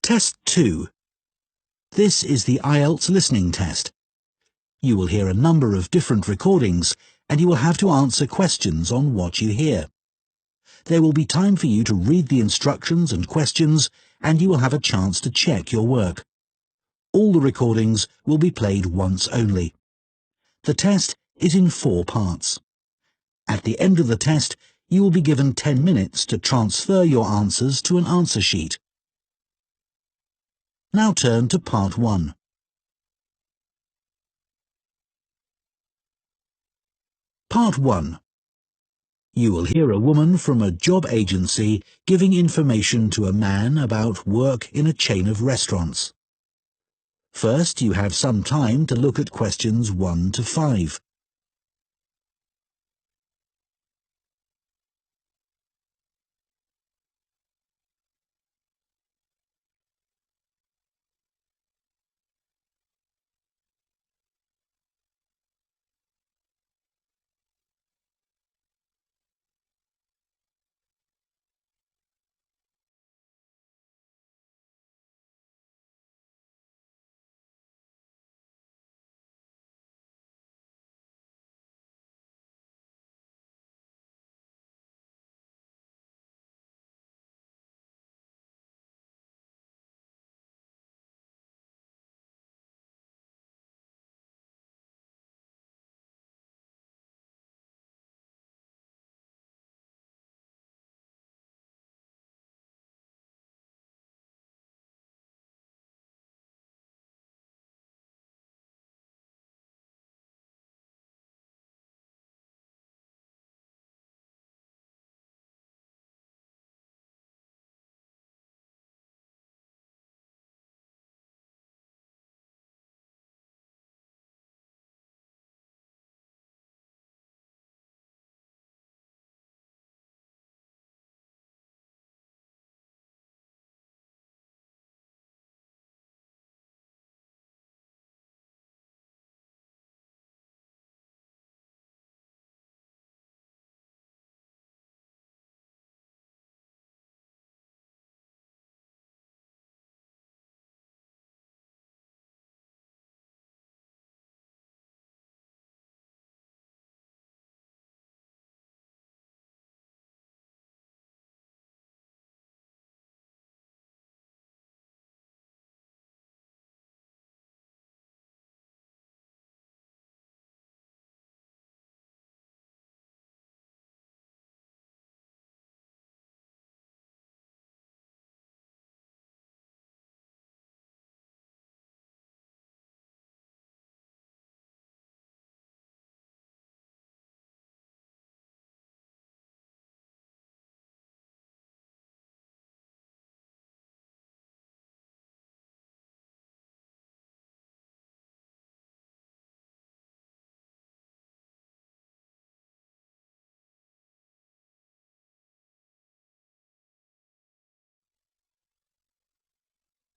Test 2. This is the IELTS listening test. You will hear a number of different recordings, and you will have to answer questions on what you hear. There will be time for you to read the instructions and questions, and you will have a chance to check your work. All the recordings will be played once only. The test is in 4 parts. At the end of the test, you will be given 10 minutes to transfer your answers to an answer sheet. Now turn to Part 1. Part 1. You will hear a woman from a job agency giving information to a man about work in a chain of restaurants. First, you have some time to look at questions 1 to 5.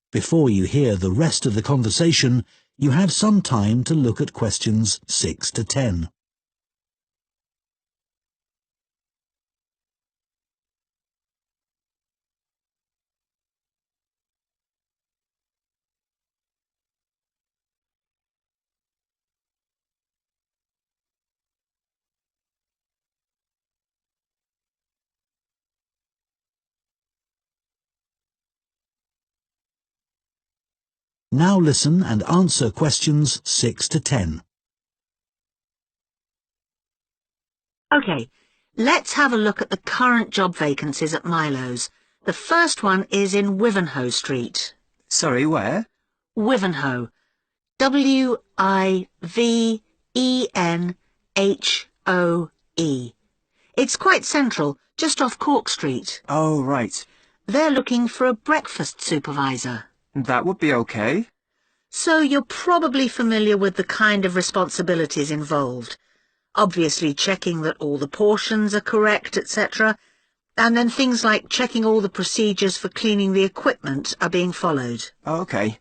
Before you hear the rest of the conversation, you have some time to look at questions 6 to 10. Now listen and answer questions 6 to 10. OK, let's have a look at the current job vacancies at Milo's. The first one is in Wivenhoe Street. Sorry, where? Wivenhoe. W-I-V-E-N-H-O-E. It's quite central, just off Cork Street. Oh, right. They're looking for a breakfast supervisor. That would be okay. So you're probably familiar with the kind of responsibilities involved. Obviously checking that all the portions are correct, etc. And then things like checking all the procedures for cleaning the equipment are being followed. Okay.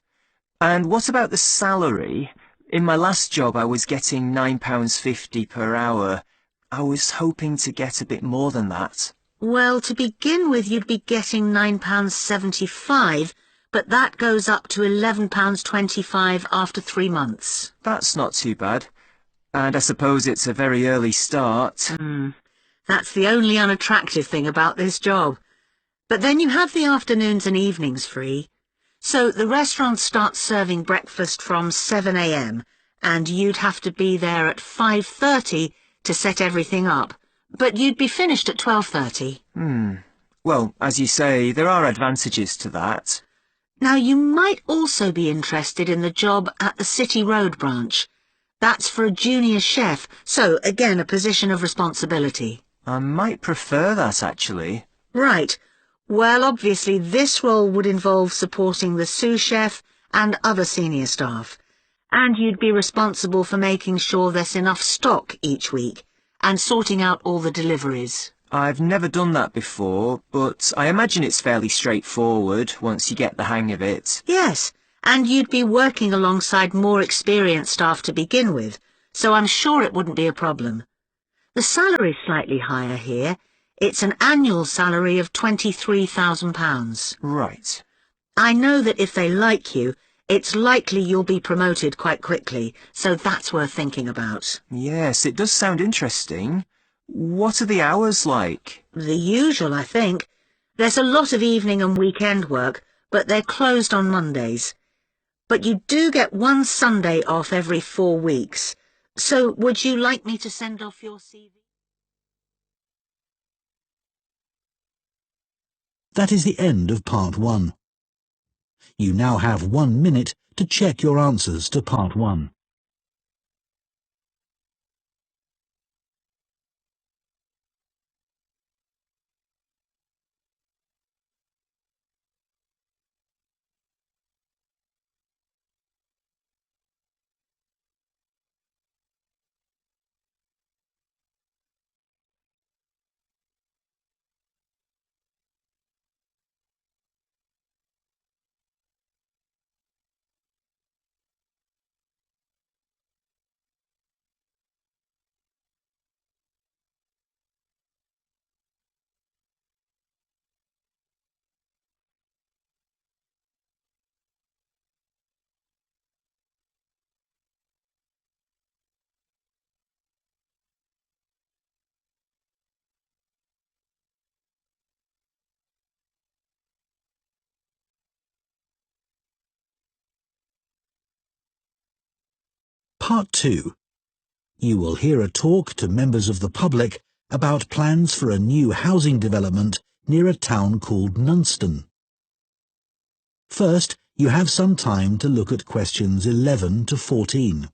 And what about the salary? In my last job I was getting £9.50 per hour. I was hoping to get a bit more than that. Well, to begin with you'd be getting £9.75, but that goes up to £11.25 after 3 months. That's not too bad. And I suppose it's a very early start. That's the only unattractive thing about this job. But then you have the afternoons and evenings free. So the restaurant starts serving breakfast from 7 a.m. and you'd have to be there at 5:30 to set everything up. But you'd be finished at 12:30. Well, as you say, there are advantages to that. Now, you might also be interested in the job at the City Road branch. That's for a junior chef, so again a position of responsibility. I might prefer that, actually. Right. Well, obviously this role would involve supporting the sous chef and other senior staff. And you'd be responsible for making sure there's enough stock each week and sorting out all the deliveries. I've never done that before, but I imagine it's fairly straightforward once you get the hang of it. Yes, and you'd be working alongside more experienced staff to begin with, so I'm sure it wouldn't be a problem. The salary's slightly higher here. It's an annual salary of £23,000. Right. I know that if they like you, it's likely you'll be promoted quite quickly, so that's worth thinking about. Yes, it does sound interesting. What are the hours like? The usual, I think. There's a lot of evening and weekend work, but they're closed on Mondays. But you do get one Sunday off every 4 weeks. So would you like me to send off your CV? That is the end of part 1. You now have 1 minute to check your answers to part 1. Part 2. You will hear a talk to members of the public about plans for a new housing development near a town called Nunston. First, you have some time to look at questions 11 to 14.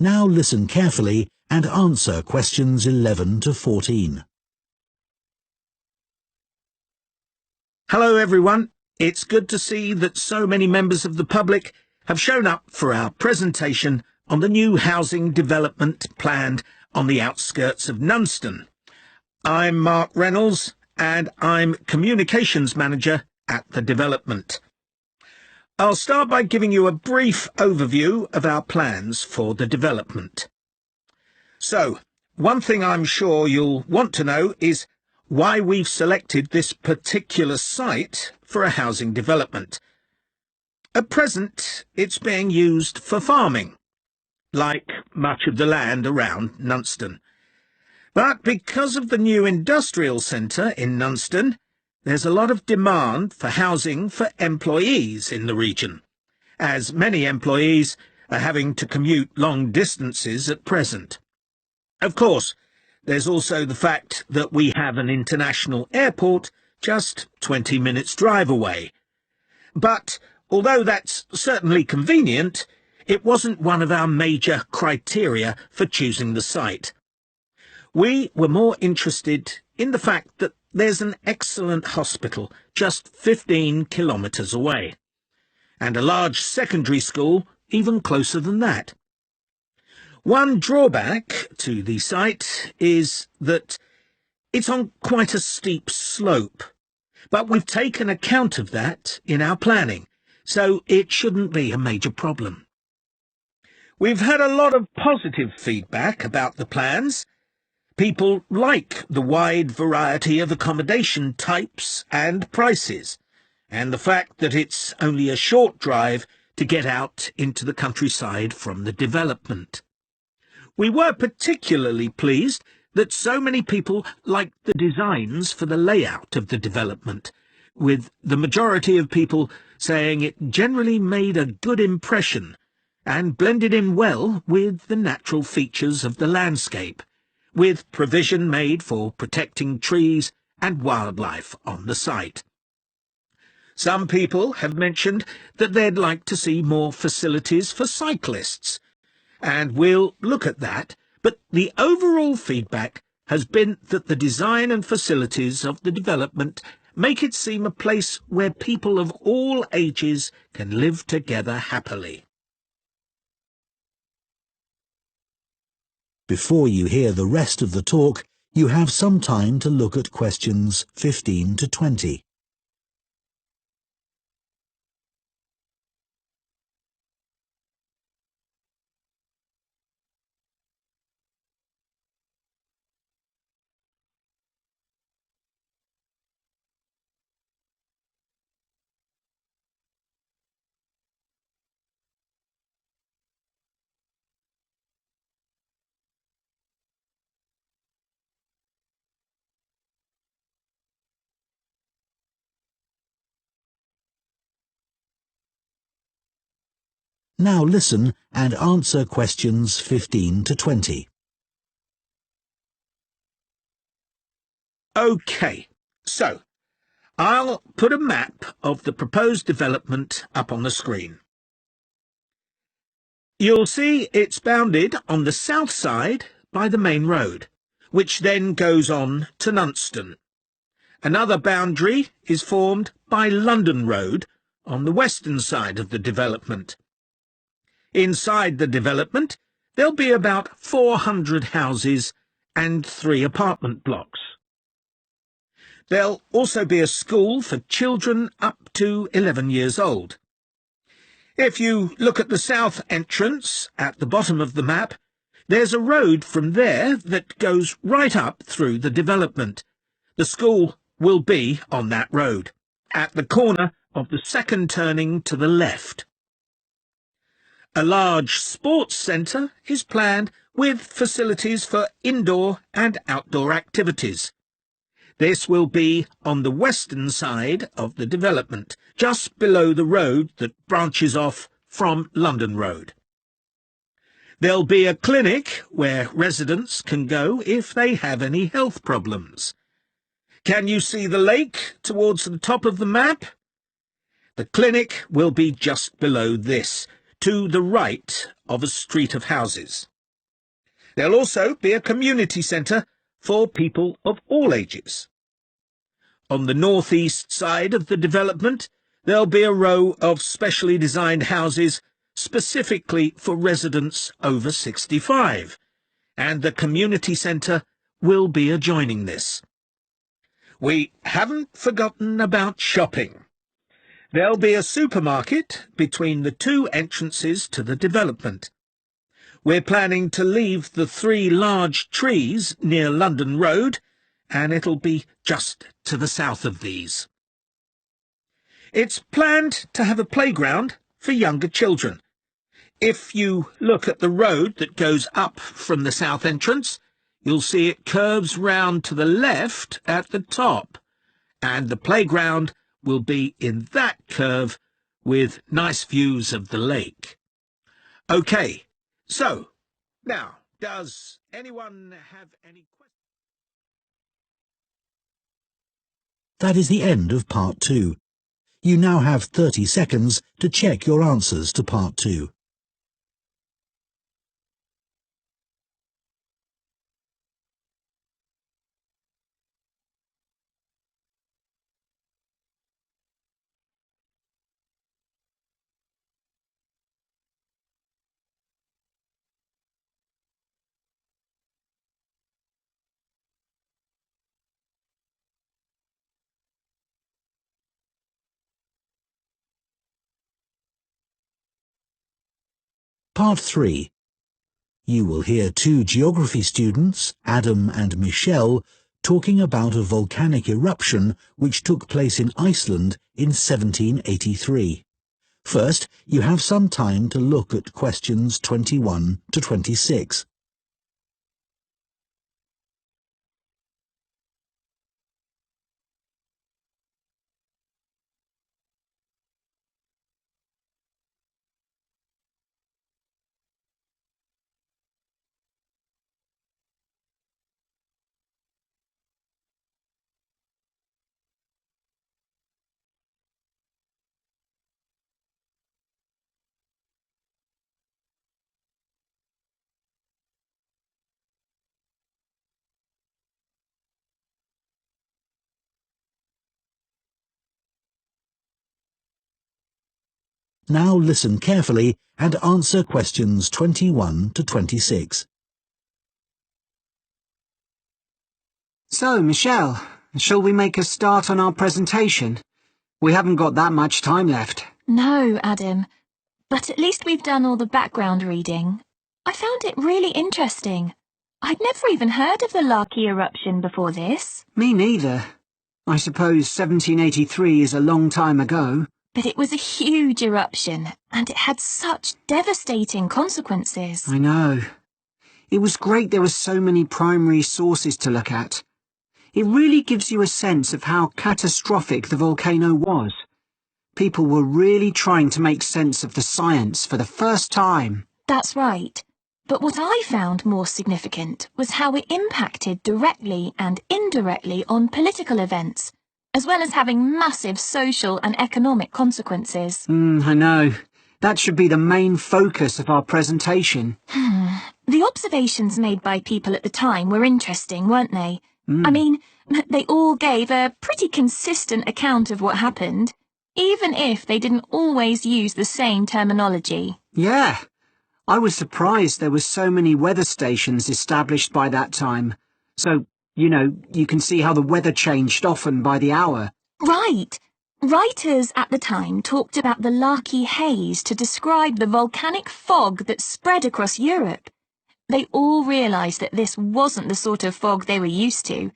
Now listen carefully and answer questions 11 to 14. Hello everyone. It's good to see that so many members of the public have shown up for our presentation on the new housing development planned on the outskirts of Nunston. I'm Mark Reynolds and I'm Communications Manager at the development. I'll start by giving you a brief overview of our plans for the development. So, one thing I'm sure you'll want to know is why we've selected this particular site for a housing development. At present, it's being used for farming, like much of the land around Nunston. But because of the new industrial centre in Nunston, there's a lot of demand for housing for employees in the region, as many employees are having to commute long distances at present. Of course, there's also the fact that we have an international airport just 20 minutes drive away. But although that's certainly convenient, it wasn't one of our major criteria for choosing the site. We were more interested in the fact that there's an excellent hospital just 15 kilometres away, and a large secondary school even closer than that. One drawback to the site is that It's on quite a steep slope, but we've taken account of that in our planning, so it shouldn't be a major problem. We've had a lot of positive feedback about the plans. People like the wide variety of accommodation types and prices, and the fact that it's only a short drive to get out into the countryside from the development. We were particularly pleased that so many people liked the designs for the layout of the development, with the majority of people saying it generally made a good impression and blended in well with the natural features of the landscape, with provision made for protecting trees and wildlife on the site. Some people have mentioned that they'd like to see more facilities for cyclists, and we'll look at that, but the overall feedback has been that the design and facilities of the development make it seem a place where people of all ages can live together happily. Before you hear the rest of the talk, you have some time to look at questions 15 to 20. Now listen and answer questions 15 to 20. OK, so I'll put a map of the proposed development up on the screen. You'll see it's bounded on the south side by the main road, which then goes on to Nunston. Another boundary is formed by London Road on the western side of the development. Inside the development, there'll be about 400 houses and 3 apartment blocks. There'll also be a school for children up to 11 years old. If you look at the south entrance at the bottom of the map, there's a road from there that goes right up through the development. The school will be on that road, at the corner of the second turning to the left. A large sports centre is planned with facilities for indoor and outdoor activities. This will be on the western side of the development, just below the road that branches off from London Road. There'll be a clinic where residents can go if they have any health problems. Can you see the lake towards the top of the map? The clinic will be just below this, to the right of a street of houses. There'll also be a community centre for people of all ages. On the northeast side of the development, there'll be a row of specially designed houses specifically for residents over 65, and the community centre will be adjoining this. We haven't forgotten about shopping. There'll be a supermarket between the 2 entrances to the development. We're planning to leave the 3 large trees near London Road, and it'll be just to the south of these. It's planned to have a playground for younger children. If you look at the road that goes up from the south entrance, you'll see it curves round to the left at the top, and the playground will be in that curve with nice views of the lake. OK, so, now, does anyone have any questions? That is the end of Part 2. You now have 30 seconds to check your answers to Part 2. Part 3. You will hear two geography students, Adam and Michelle, talking about a volcanic eruption which took place in Iceland in 1783. First, you have some time to look at questions 21 to 26. Now listen carefully and answer questions 21 to 26. So, Michelle, shall we make a start on our presentation? We haven't got that much time left. No, Adam, but at least we've done all the background reading. I found it really interesting. I'd never even heard of the Laki eruption before this. Me neither. I suppose 1783 is a long time ago. But it was a huge eruption, and it had such devastating consequences. I know. It was great there were so many primary sources to look at. It really gives you a sense of how catastrophic the volcano was. People were really trying to make sense of the science for the first time. That's right. But what I found more significant was how it impacted directly and indirectly on political events, as well as having massive social and economic consequences. I know. That should be the main focus of our presentation. The observations made by people at the time were interesting, weren't they? I mean, they all gave a pretty consistent account of what happened, even if they didn't always use the same terminology. Yeah. I was surprised there were so many weather stations established by that time. So, you can see how the weather changed often by the hour. Right. Writers at the time talked about the Laki haze to describe the volcanic fog that spread across Europe. They all realised that this wasn't the sort of fog they were used to.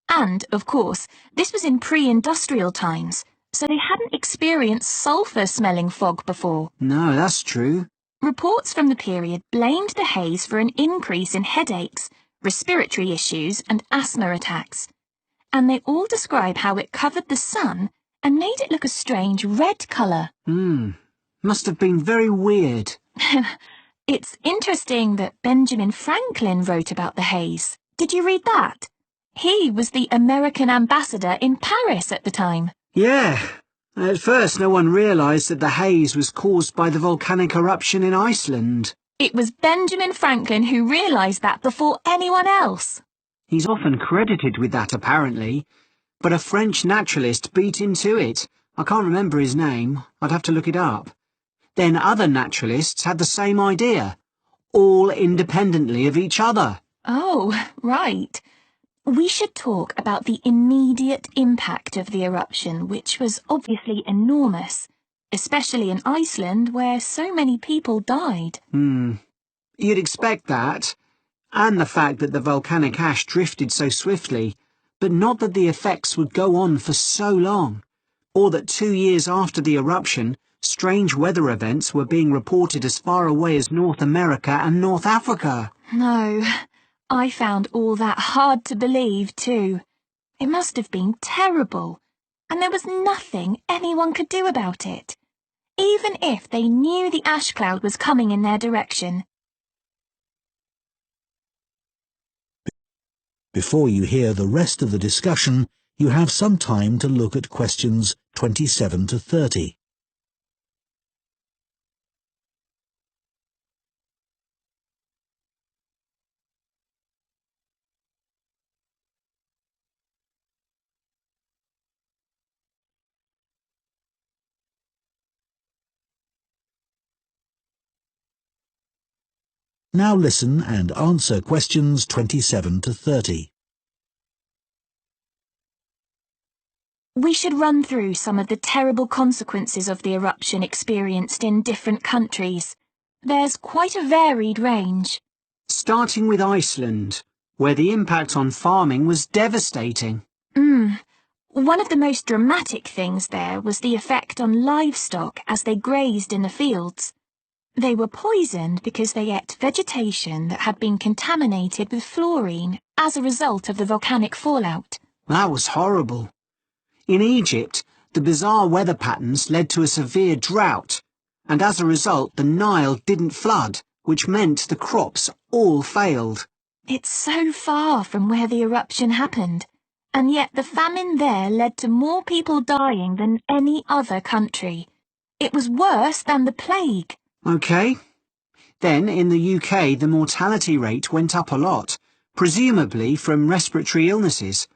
And, of course, this was in pre-industrial times, so they hadn't experienced sulphur-smelling fog before. No, that's true. Reports from the period blamed the haze for an increase in headaches, respiratory issues and asthma attacks. And they all describe how it covered the sun and made it look a strange red colour. Must have been very weird. It's interesting that Benjamin Franklin wrote about the haze. Did you read that? He was the American ambassador in Paris at the time. Yeah. At first, no one realised that the haze was caused by the volcanic eruption in Iceland. It was Benjamin Franklin who realised that before anyone else. He's often credited with that, apparently. But a French naturalist beat him to it. I can't remember his name. I'd have to look it up. Then other naturalists had the same idea, all independently of each other. Oh, right. We should talk about the immediate impact of the eruption, which was obviously enormous, especially in Iceland, where so many people died. You'd expect that, and the fact that the volcanic ash drifted so swiftly, but not that the effects would go on for so long, or that 2 years after the eruption, strange weather events were being reported as far away as North America and North Africa. No, I found all that hard to believe too. It must have been terrible, and there was nothing anyone could do about it, even if they knew the ash cloud was coming in their direction. Before you hear the rest of the discussion, you have some time to look at questions 27 to 30. Now listen and answer questions 27 to 30. We should run through some of the terrible consequences of the eruption experienced in different countries. There's quite a varied range. Starting with Iceland, where the impact on farming was devastating. One of the most dramatic things there was the effect on livestock as they grazed in the fields. They were poisoned because they ate vegetation that had been contaminated with fluorine as a result of the volcanic fallout. That was horrible. In Egypt, the bizarre weather patterns led to a severe drought, and as a result the Nile didn't flood, which meant the crops all failed. It's so far from where the eruption happened, and yet the famine there led to more people dying than any other country. It was worse than the plague. OK. Then, in the UK, the mortality rate went up a lot, presumably from respiratory illnesses.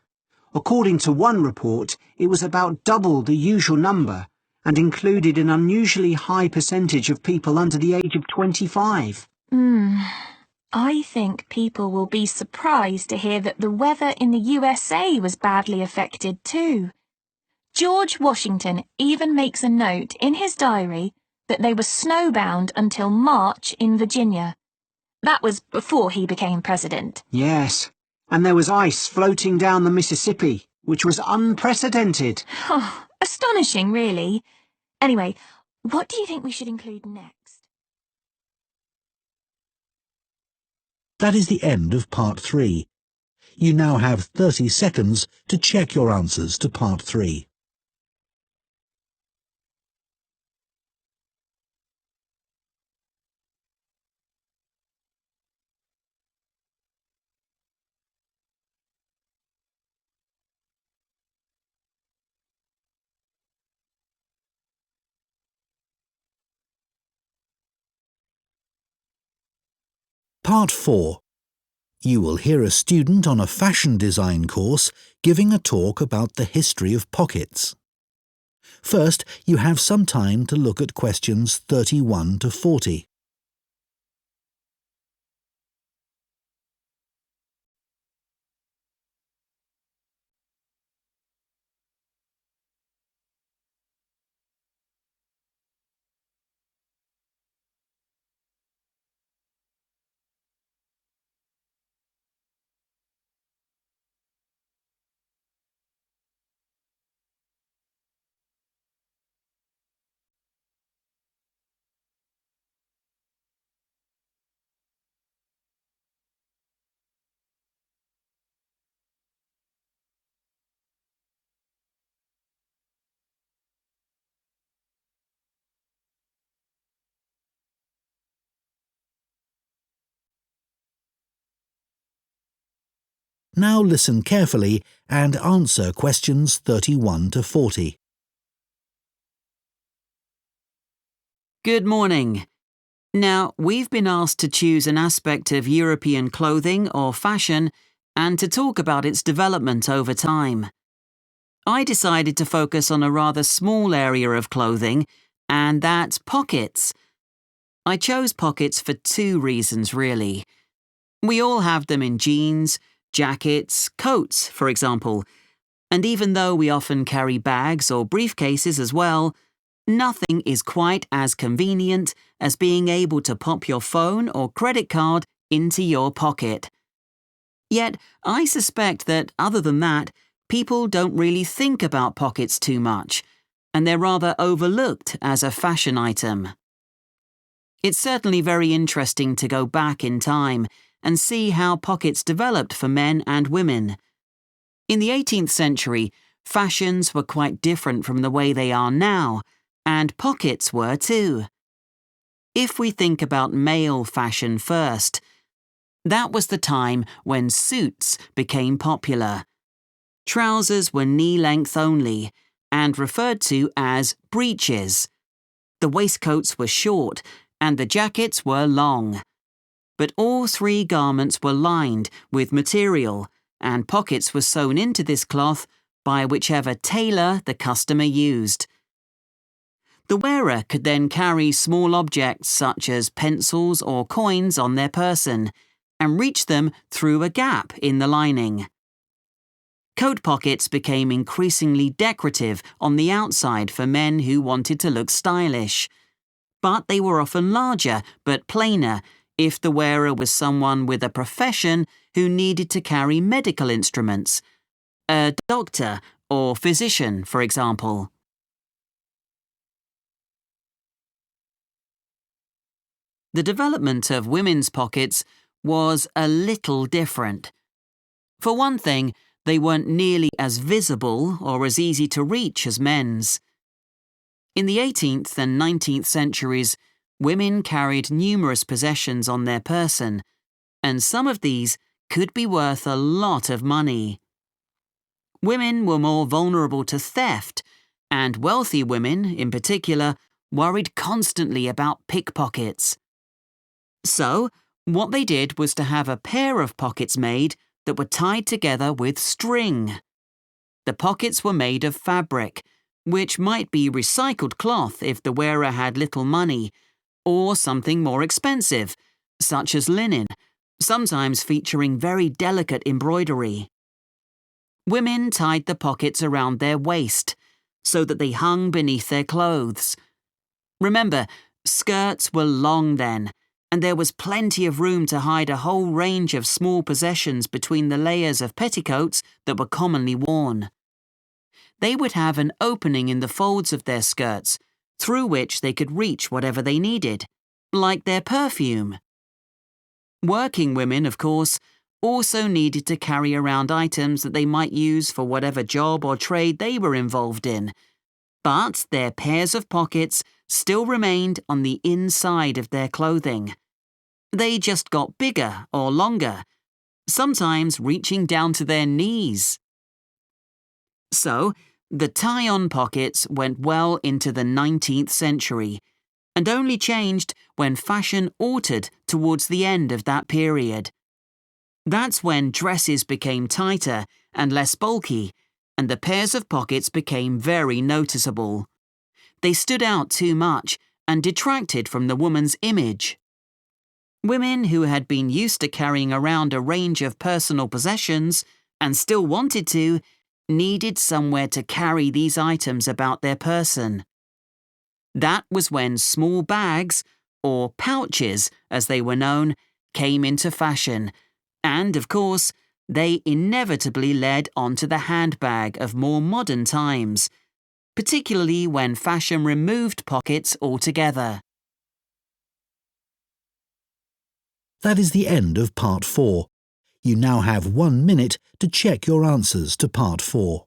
According to one report, it was about double the usual number and included an unusually high percentage of people under the age of 25. I think people will be surprised to hear that the weather in the USA was badly affected too. George Washington even makes a note in his diary that they were snowbound until March in Virginia. That was before he became president. Yes, and there was ice floating down the Mississippi, which was unprecedented. Oh, astonishing, really. Anyway, what do you think we should include next? That is the end of Part 3. You now have 30 seconds to check your answers to Part 3. Part 4. You will hear a student on a fashion design course giving a talk about the history of pockets. First, you have some time to look at questions 31 to 40. Now listen carefully and answer questions 31 to 40. Good morning. Now, we've been asked to choose an aspect of European clothing or fashion and to talk about its development over time. I decided to focus on a rather small area of clothing, and that's pockets. I chose pockets for two reasons, really. We all have them in jeans, jackets, coats, for example, and even though we often carry bags or briefcases as well, nothing is quite as convenient as being able to pop your phone or credit card into your pocket. Yet, I suspect that, other than that, people don't really think about pockets too much, and they're rather overlooked as a fashion item. It's certainly very interesting to go back in time and see how pockets developed for men and women. In the 18th century, fashions were quite different from the way they are now, and pockets were too. If we think about male fashion first, that was the time when suits became popular. Trousers were knee-length only, and referred to as breeches. The waistcoats were short, and the jackets were long. But all three garments were lined with material, and pockets were sewn into this cloth by whichever tailor the customer used. The wearer could then carry small objects such as pencils or coins on their person, and reach them through a gap in the lining. Coat pockets became increasingly decorative on the outside for men who wanted to look stylish. but they were often larger but plainer if the wearer was someone with a profession who needed to carry medical instruments, a doctor or physician, for example. The development of women's pockets was a little different. For one thing, they weren't nearly as visible or as easy to reach as men's. In the 18th and 19th centuries, women carried numerous possessions on their person, and some of these could be worth a lot of money. Women were more vulnerable to theft, and wealthy women, in particular, worried constantly about pickpockets. So, what they did was to have a pair of pockets made that were tied together with string. The pockets were made of fabric, which might be recycled cloth if the wearer had little money, or something more expensive, such as linen, sometimes featuring very delicate embroidery. Women tied the pockets around their waist, so that they hung beneath their clothes. Remember, skirts were long then, and there was plenty of room to hide a whole range of small possessions between the layers of petticoats that were commonly worn. They would have an opening in the folds of their skirts, through which they could reach whatever they needed, like their perfume. Working women, of course, also needed to carry around items that they might use for whatever job or trade they were involved in, but their pairs of pockets still remained on the inside of their clothing. They just got bigger or longer, sometimes reaching down to their knees. So, the tie-on pockets went well into the 19th century, and only changed when fashion altered towards the end of that period. That's when dresses became tighter and less bulky, and the pairs of pockets became very noticeable. They stood out too much and detracted from the woman's image. Women who had been used to carrying around a range of personal possessions, and still wanted to, needed somewhere to carry these items about their person. That was when small bags, or pouches as they were known, came into fashion, and, of course, they inevitably led onto the handbag of more modern times, particularly when fashion removed pockets altogether. That is the end of Part 4. You now have 1 minute to check your answers to Part 4.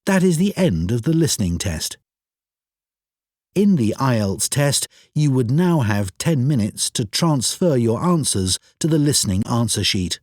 That is the end of the listening test. In the IELTS test, you would now have 10 minutes to transfer your answers to the listening answer sheet.